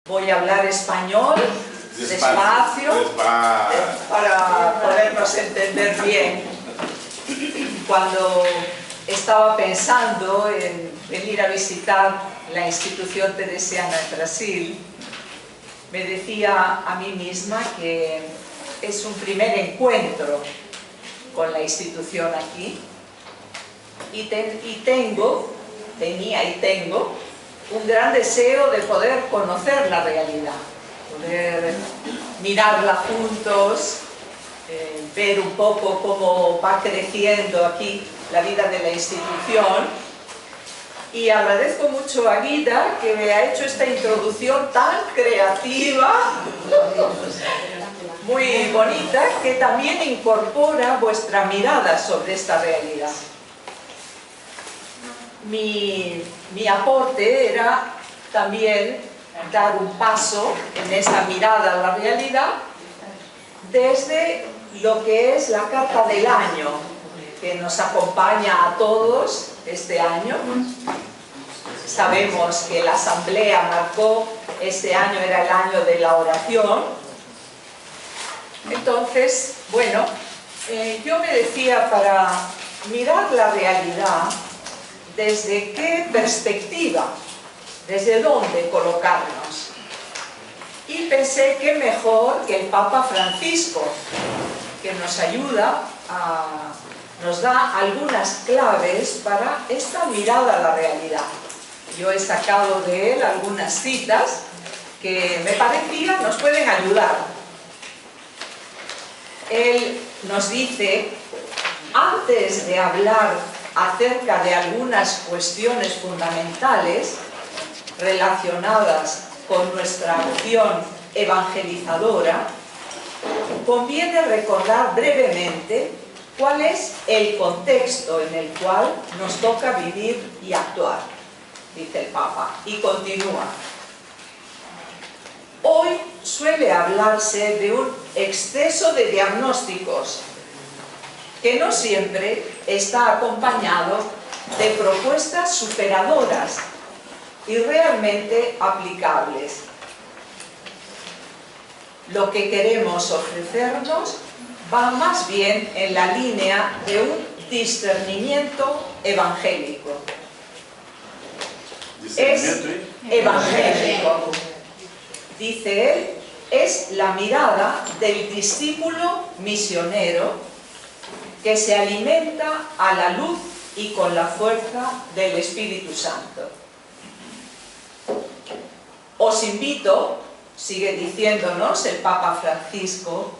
Voy a hablar español, despacio, para podernos entender bien. Cuando estaba pensando en venir a visitar la institución teresiana en Brasil, me decía a mí misma que es un primer encuentro con la institución aquí y tengo un gran deseo de poder conocer la realidad, poder mirarla juntos, ver un poco cómo va creciendo aquí la vida de la institución. Y agradezco mucho a Guida que me ha hecho esta introducción tan creativa, muy bonita, que también incorpora vuestra mirada sobre esta realidad. Mi aporte era también dar un paso en esa mirada a la realidad desde lo que es la carta del año, que nos acompaña a todos este año. Sabemos que la asamblea marcó este año, era el año de la oración. Entonces, bueno, yo me decía, para mirar la realidad, ¿desde qué perspectiva? ¿Desde dónde colocarnos? Y pensé que mejor que el Papa Francisco, que nos ayuda, nos da algunas claves para esta mirada a la realidad. Yo he sacado de él algunas citas que me parecían nos pueden ayudar. Él nos dice, antes de hablar acerca de algunas cuestiones fundamentales relacionadas con nuestra acción evangelizadora, conviene recordar brevemente cuál es el contexto en el cual nos toca vivir y actuar, dice el Papa, y continúa. Hoy suele hablarse de un exceso de diagnósticos que no siempre está acompañado de propuestas superadoras y realmente aplicables. Lo que queremos ofrecernos va más bien en la línea de un discernimiento evangélico. Es evangélico, dice él, es la mirada del discípulo misionero que se alimenta a la luz y con la fuerza del Espíritu Santo. Os invito, sigue diciéndonos el Papa Francisco,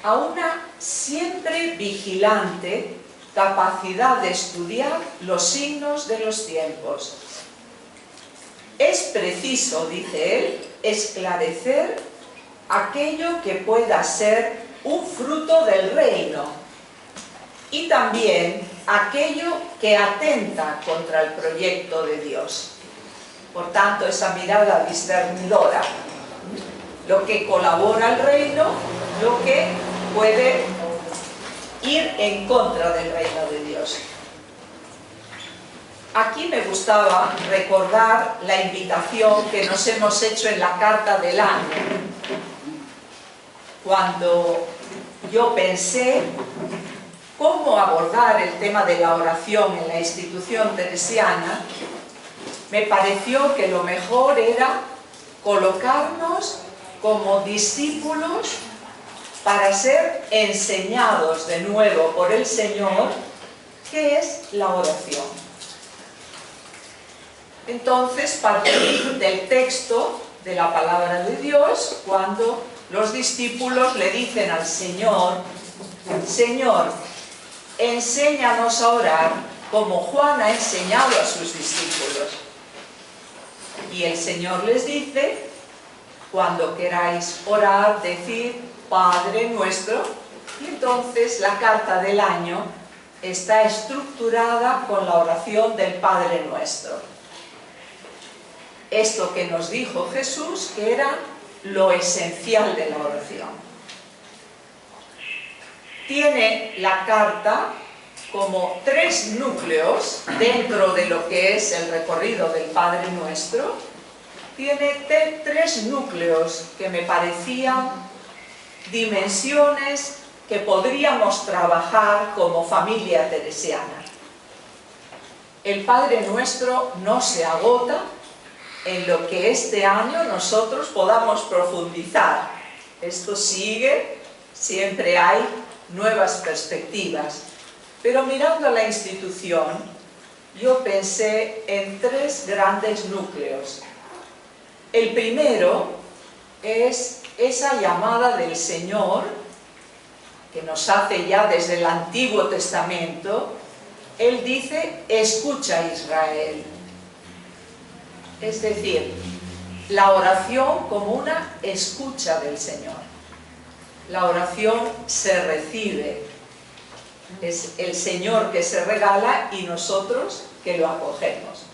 a una siempre vigilante capacidad de estudiar los signos de los tiempos. Es preciso, dice él, esclarecer aquello que pueda ser un fruto del reino y también aquello que atenta contra el proyecto de Dios. Por tanto, esa mirada discernidora, lo que colabora al reino, lo que puede ir en contra del reino de Dios. Aquí me gustaba recordar la invitación que nos hemos hecho en la carta del año. Cuando yo pensé cómo abordar el tema de la oración en la institución teresiana, me pareció que lo mejor era colocarnos como discípulos para ser enseñados de nuevo por el Señor qué es la oración. Entonces partí del texto de la palabra de Dios cuando los discípulos le dicen al Señor: Señor, enséñanos a orar como Juan ha enseñado a sus discípulos. Y el Señor les dice: cuando queráis orar, decid Padre nuestro. Y entonces la carta del año está estructurada con la oración del Padre nuestro. Esto que nos dijo Jesús, que era lo esencial de la oración. Tiene la carta como tres núcleos dentro de lo que es el recorrido del Padre Nuestro, tiene tres núcleos que me parecían dimensiones que podríamos trabajar como familia teresiana. El Padre Nuestro no se agota en lo que este año nosotros podamos profundizar. Esto sigue, siempre hay nuevas perspectivas. Pero mirando la institución, yo pensé en tres grandes núcleos. El primero es esa llamada del Señor, que nos hace ya desde el Antiguo Testamento. Él dice: escucha, Israel. Es decir, la oración como una escucha del Señor. La oración se recibe. Es el Señor que se regala y nosotros que lo acogemos.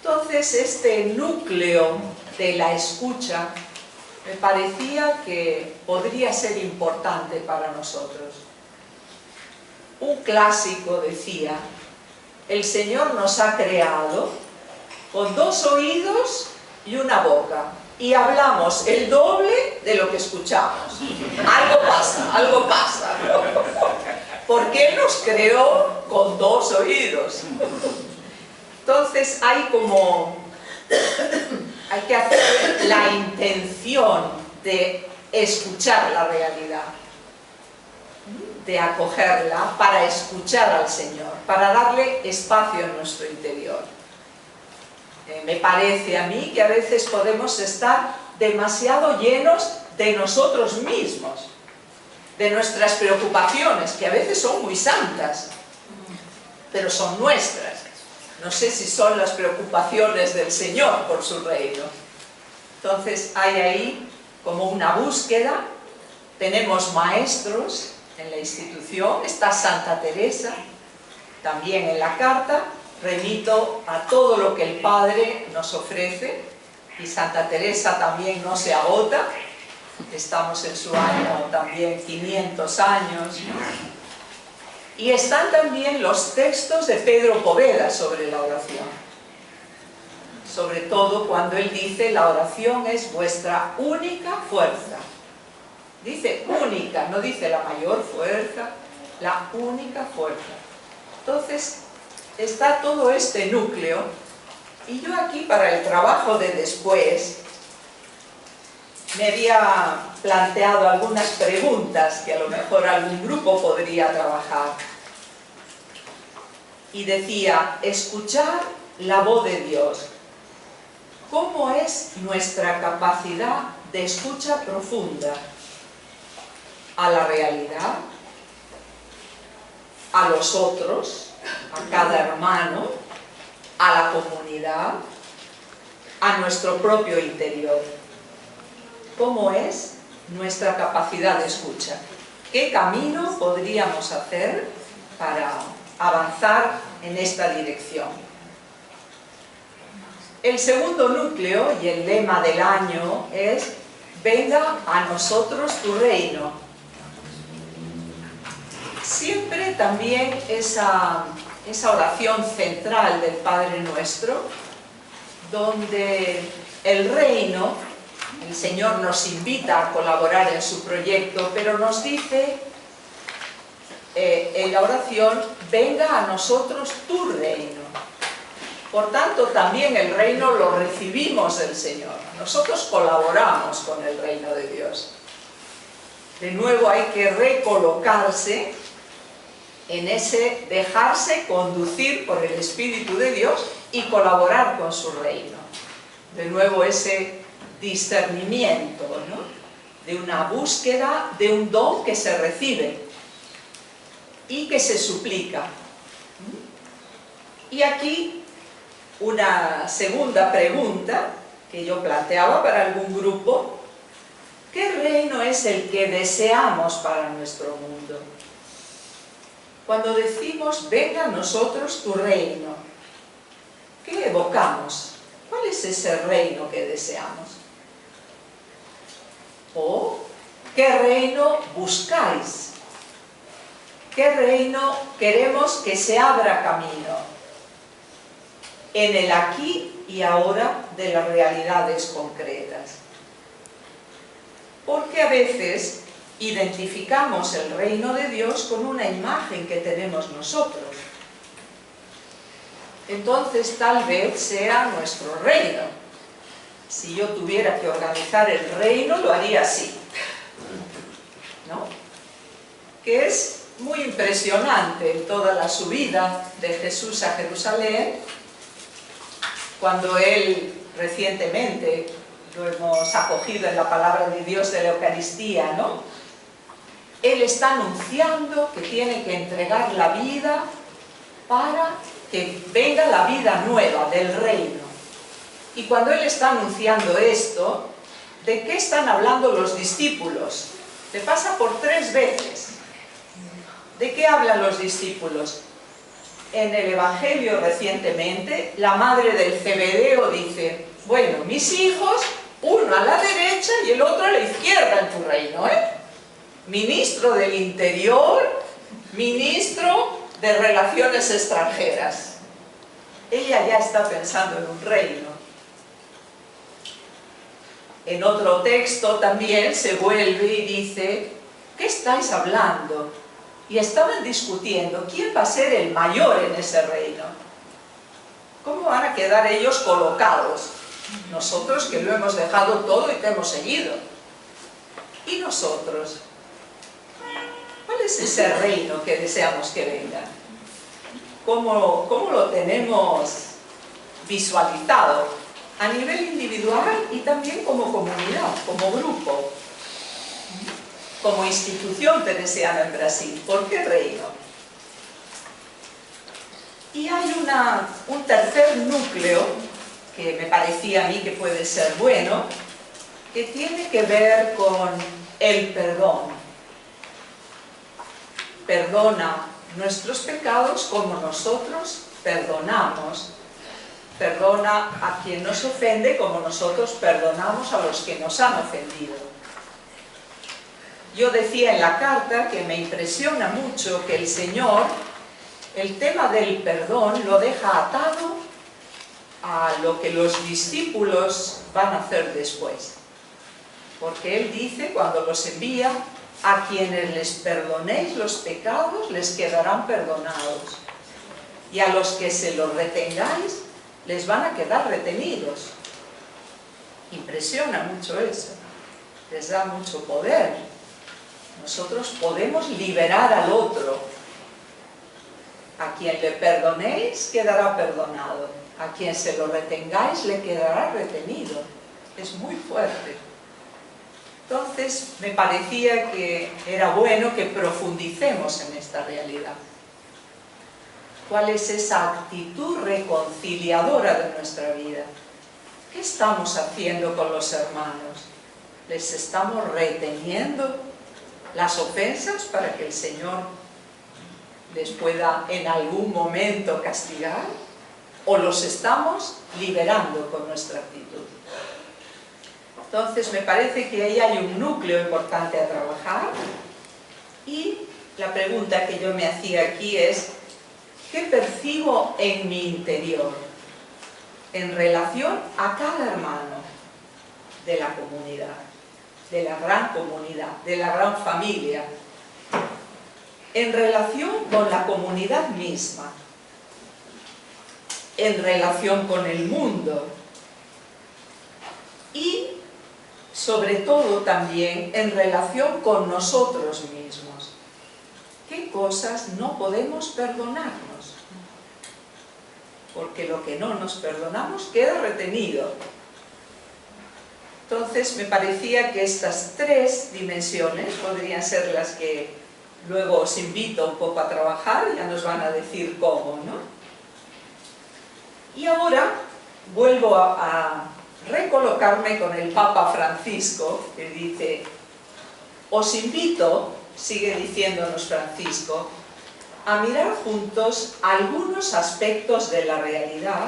Entonces, este núcleo de la escucha me parecía que podría ser importante para nosotros. Un clásico decía: el Señor nos ha creado con 2 oídos y una boca, y hablamos el doble de lo que escuchamos. Algo pasa, ¿no? Porque Él nos creó con 2 oídos. Entonces hay que hacer la intención de escuchar la realidad, de acogerla para escuchar al Señor, para darle espacio en nuestro interior. Me parece a mí que a veces podemos estar demasiado llenos de nosotros mismos, de nuestras preocupaciones, que a veces son muy santas, pero son nuestras. No sé si son las preocupaciones del Señor por su reino. Entonces hay ahí como una búsqueda. Tenemos maestros en la institución, está Santa Teresa, también en la carta remito a todo lo que el Padre nos ofrece, y Santa Teresa también no se agota. Estamos en su año también 500 años. Y están también los textos de Pedro Poveda sobre la oración. Sobre todo cuando él dice: la oración es vuestra única fuerza. Dice única, no dice la mayor fuerza, la única fuerza. Entonces, está todo este núcleo, y yo aquí, para el trabajo de después, me había planteado algunas preguntas que a lo mejor algún grupo podría trabajar. Y decía: escuchar la voz de Dios. ¿Cómo es nuestra capacidad de escucha profunda a la realidad, a los otros, a cada hermano, a la comunidad, a nuestro propio interior? ¿Cómo es nuestra capacidad de escucha? ¿Qué camino podríamos hacer para avanzar en esta dirección? El segundo núcleo y el lema del año es: venga a nosotros tu reino. Siempre también esa oración central del Padre Nuestro, donde el reino, el Señor nos invita a colaborar en su proyecto, pero nos dice en la oración: venga a nosotros tu reino. Por tanto, también el reino lo recibimos del Señor. Nosotros colaboramos con el reino de Dios. De nuevo hay que recolocarse en ese dejarse conducir por el Espíritu de Dios y colaborar con su reino. De nuevo ese discernimiento, ¿no?, de una búsqueda de un don que se recibe y que se suplica. Y aquí una segunda pregunta que yo planteaba para algún grupo: ¿qué reino es el que deseamos para nuestro mundo? Cuando decimos venga a nosotros tu reino, ¿qué evocamos? ¿Cuál es ese reino que deseamos? ¿O qué reino buscáis? ¿Qué reino queremos que se abra camino? ¿En el aquí y ahora de las realidades concretas. Porque a veces identificamos el reino de Dios con una imagen que tenemos nosotros. Entonces tal vez sea nuestro reino. Si yo tuviera que organizar el reino, lo haría así, ¿no? Que es muy impresionante en toda la subida de Jesús a Jerusalén, cuando Él recientemente lo hemos acogido en la palabra de Dios de la Eucaristía, ¿no? Él está anunciando que tiene que entregar la vida para que venga la vida nueva del reino. Y cuando Él está anunciando esto, ¿de qué están hablando los discípulos? Le pasa por 3 veces. ¿De qué hablan los discípulos? En el Evangelio recientemente, la madre del Zebedeo dice, bueno, mis hijos, uno a la derecha y el otro a la izquierda en tu reino, ¿eh? Ministro del Interior, ministro de Relaciones Extranjeras. Ella ya está pensando en un reino. En otro texto también se vuelve y dice, ¿qué estáis hablando? Y estaban discutiendo quién va a ser el mayor en ese reino. ¿Cómo van a quedar ellos colocados? Nosotros que lo hemos dejado todo y te hemos seguido. ¿Y nosotros? ¿Cuál es ese reino que deseamos que venga? ¿Cómo lo tenemos visualizado? A nivel individual y también como comunidad, como grupo, como institución teresiana en Brasil. ¿Por qué reino? Y hay un tercer núcleo que me parecía a mí que puede ser bueno, que tiene que ver con el perdón. Perdona nuestros pecados como nosotros perdonamos. Perdona a quien nos ofende como nosotros perdonamos a los que nos han ofendido. Yo decía en la carta que me impresiona mucho que el Señor, el tema del perdón, lo deja atado a lo que los discípulos van a hacer después. Porque Él dice, cuando los envía, a quienes les perdonéis los pecados, les quedarán perdonados. Y a los que se los retengáis, les van a quedar retenidos. Impresiona mucho eso. Les da mucho poder. Nosotros podemos liberar al otro. A quien le perdonéis, quedará perdonado. A quien se lo retengáis, le quedará retenido. Es muy fuerte. Entonces, me parecía que era bueno que profundicemos en esta realidad. ¿Cuál es esa actitud reconciliadora de nuestra vida? ¿Qué estamos haciendo con los hermanos? ¿Les estamos reteniendo las ofensas para que el Señor les pueda en algún momento castigar? ¿O los estamos liberando con nuestra actitud? Entonces me parece que ahí hay un núcleo importante a trabajar, y la pregunta que yo me hacía aquí es, ¿qué percibo en mi interior en relación a cada hermano de la comunidad, de la gran comunidad, de la gran familia, en relación con la comunidad misma, en relación con el mundo y sobre todo también en relación con nosotros mismos? ¿Qué cosas no podemos perdonarnos? Porque lo que no nos perdonamos queda retenido. Entonces me parecía que estas 3 dimensiones podrían ser las que luego os invito un poco a trabajar, ya nos van a decir cómo, ¿no? Y ahora vuelvo a recolocarme con el Papa Francisco, que dice, os invito, sigue diciéndonos Francisco, a mirar juntos algunos aspectos de la realidad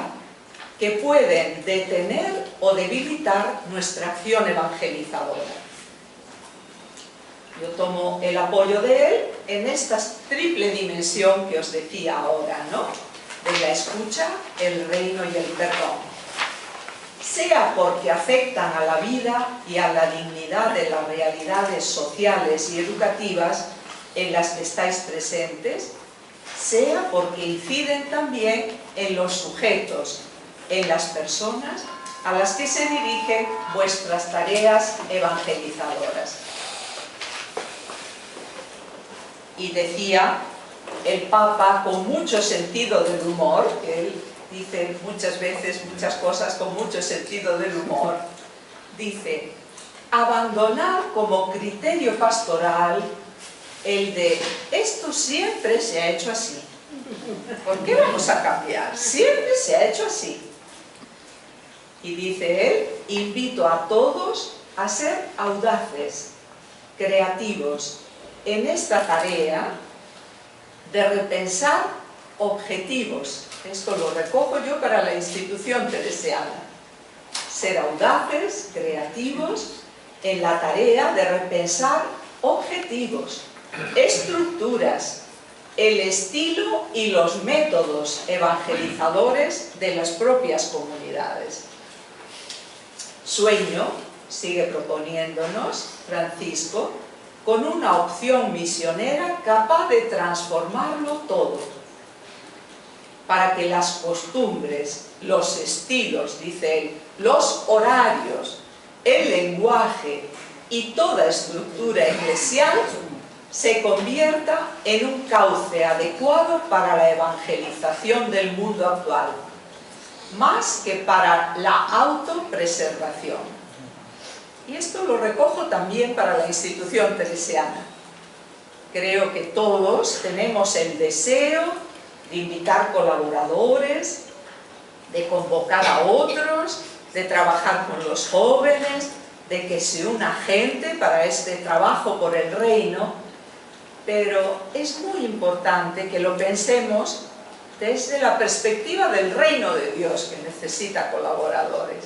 que pueden detener o debilitar nuestra acción evangelizadora. Yo tomo el apoyo de él en esta triple dimensión que os decía ahora, ¿no? De la escucha, el reino y el perdón. sea porque afectan a la vida y a la dignidad de las realidades sociales y educativas en las que estáis presentes, sea porque inciden también en los sujetos, en las personas a las que se dirigen vuestras tareas evangelizadoras. Y decía el Papa con mucho sentido del humor, que él dice muchas veces muchas cosas con mucho sentido del humor, dice: abandonar como criterio pastoral el de esto siempre se ha hecho así. ¿Por qué vamos a cambiar? Siempre se ha hecho así. Y dice él: invito a todos a ser audaces, creativos en esta tarea de repensar objetivos. Esto lo recojo yo para la institución teresiana. Ser audaces, creativos en la tarea de repensar objetivos, estructuras, el estilo y los métodos evangelizadores de las propias comunidades. Sueño, sigue proponiéndonos Francisco, con una opción misionera capaz de transformarlo todo, para que las costumbres, los estilos, dice él, los horarios, el lenguaje y toda estructura eclesial se convierta en un cauce adecuado para la evangelización del mundo actual, más que para la autopreservación. Y esto lo recojo también para la institución teresiana. Creo que todos tenemos el deseo de invitar colaboradores, de convocar a otros, de trabajar con los jóvenes, de que se una gente para este trabajo por el reino, pero es muy importante que lo pensemos desde la perspectiva del reino de Dios, que necesita colaboradores,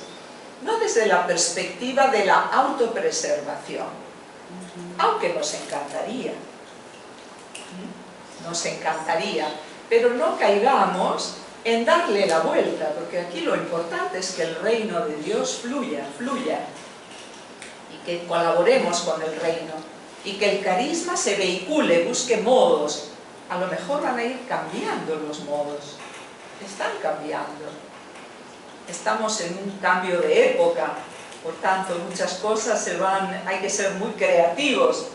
no desde la perspectiva de la autopreservación, aunque nos encantaría, pero no caigamos en darle la vuelta, porque aquí lo importante es que el reino de Dios fluya, y que colaboremos con el reino, y que el carisma se vehicule, busque modos. A lo mejor van a ir cambiando los modos, están cambiando. Estamos en un cambio de época, por tanto muchas cosas hay que ser muy creativos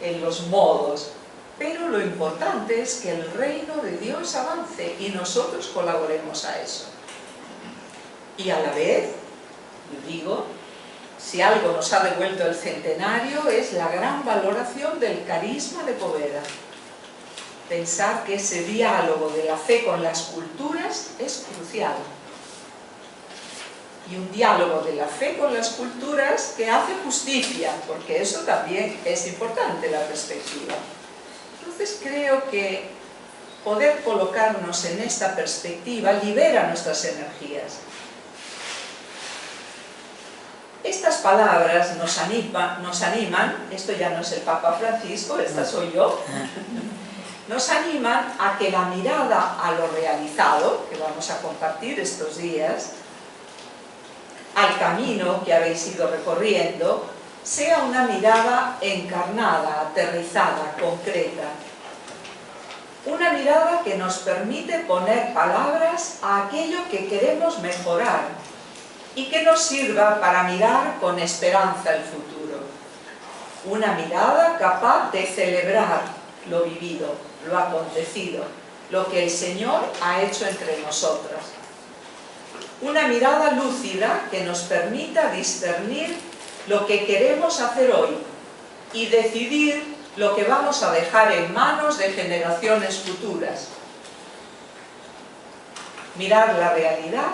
en los modos, pero lo importante es que el reino de Dios avance y nosotros colaboremos a eso. Y a la vez, yo digo, si algo nos ha devuelto el centenario es la gran valoración del carisma de Poveda. Pensar que ese diálogo de la fe con las culturas es crucial. Y un diálogo de la fe con las culturas que hace justicia, porque eso también es importante, la perspectiva. Entonces creo que poder colocarnos en esta perspectiva libera nuestras energías. Estas palabras nos animan, esto ya no es el Papa Francisco, esta soy yo, nos animan a que la mirada a lo realizado, que vamos a compartir estos días, al camino que habéis ido recorriendo, sea una mirada encarnada, aterrizada, concreta. Una mirada que nos permite poner palabras a aquello que queremos mejorar y que nos sirva para mirar con esperanza el futuro. Una mirada capaz de celebrar lo vivido, lo acontecido, lo que el Señor ha hecho entre nosotras. Una mirada lúcida que nos permita discernir lo que queremos hacer hoy y decidir lo que vamos a dejar en manos de generaciones futuras. Mirar la realidad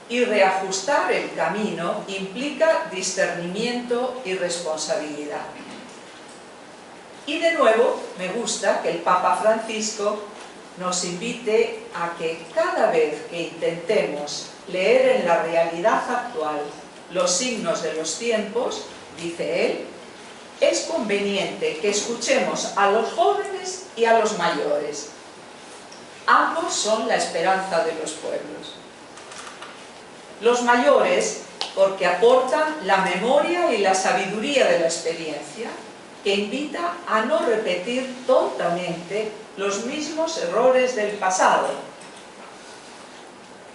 y reajustar el camino implica discernimiento y responsabilidad. Y de nuevo, me gusta que el Papa Francisco nos invite a que cada vez que intentemos leer en la realidad actual los signos de los tiempos, dice él, es conveniente que escuchemos a los jóvenes y a los mayores. Ambos son la esperanza de los pueblos. Los mayores porque aportan la memoria y la sabiduría de la experiencia, que invita a no repetir tontamente los mismos errores del pasado.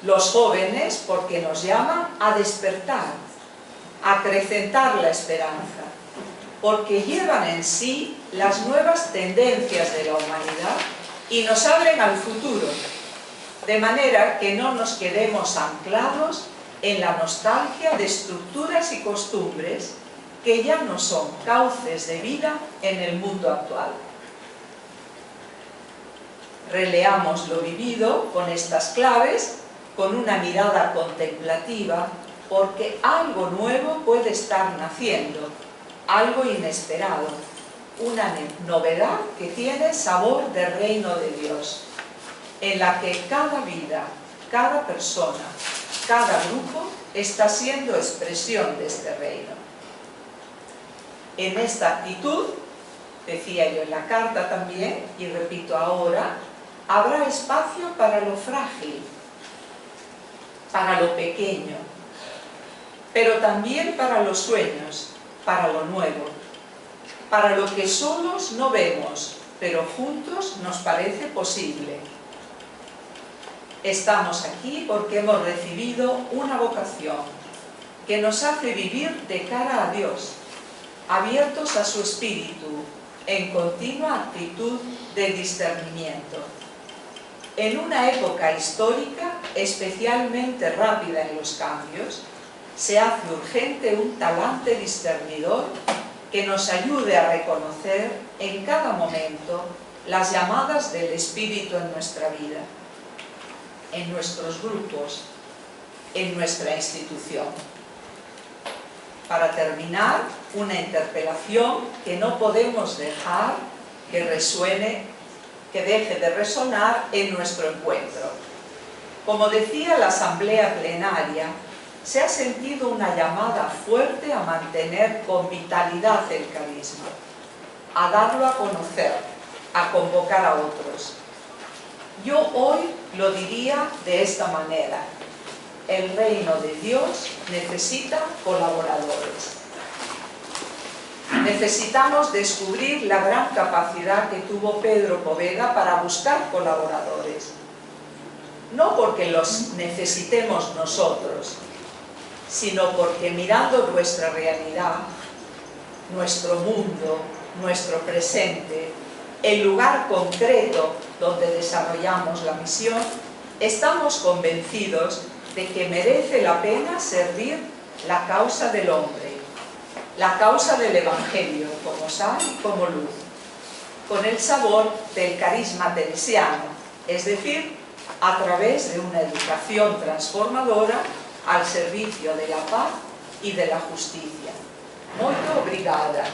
Los jóvenes, porque nos llaman a despertar, a acrecentar la esperanza, porque llevan en sí las nuevas tendencias de la humanidad y nos abren al futuro, de manera que no nos quedemos anclados en la nostalgia de estructuras y costumbres que ya no son cauces de vida en el mundo actual. Releamos lo vivido con estas claves, con una mirada contemplativa, porque algo nuevo puede estar naciendo, algo inesperado, una novedad que tiene sabor de reino de Dios, en la que cada vida, cada persona, cada grupo está siendo expresión de este reino. En esta actitud, decía yo en la carta también, y repito ahora, habrá espacio para lo frágil, para lo pequeño, pero también para los sueños, para lo nuevo, para lo que solos no vemos, pero juntos nos parece posible. Estamos aquí porque hemos recibido una vocación que nos hace vivir de cara a Dios, abiertos a su espíritu, en continua actitud de discernimiento. En una época histórica especialmente rápida en los cambios, se hace urgente un talante discernidor que nos ayude a reconocer en cada momento las llamadas del Espíritu en nuestra vida, en nuestros grupos, en nuestra institución. Para terminar, una interpelación que no podemos dejar que resuene, que deje de resonar en nuestro encuentro. Como decía la asamblea plenaria, se ha sentido una llamada fuerte a mantener con vitalidad el carisma, a darlo a conocer, a convocar a otros. Yo hoy lo diría de esta manera: el reino de Dios necesita colaboradores. Necesitamos descubrir la gran capacidad que tuvo Pedro Poveda para buscar colaboradores. No porque los necesitemos nosotros, sino porque mirando nuestra realidad, nuestro mundo, nuestro presente, el lugar concreto donde desarrollamos la misión, estamos convencidos de que merece la pena servir la causa del hombre, la causa del Evangelio, como sal y como luz, con el sabor del carisma teresiano, es decir, a través de una educación transformadora al servicio de la paz y de la justicia. Muito obrigada.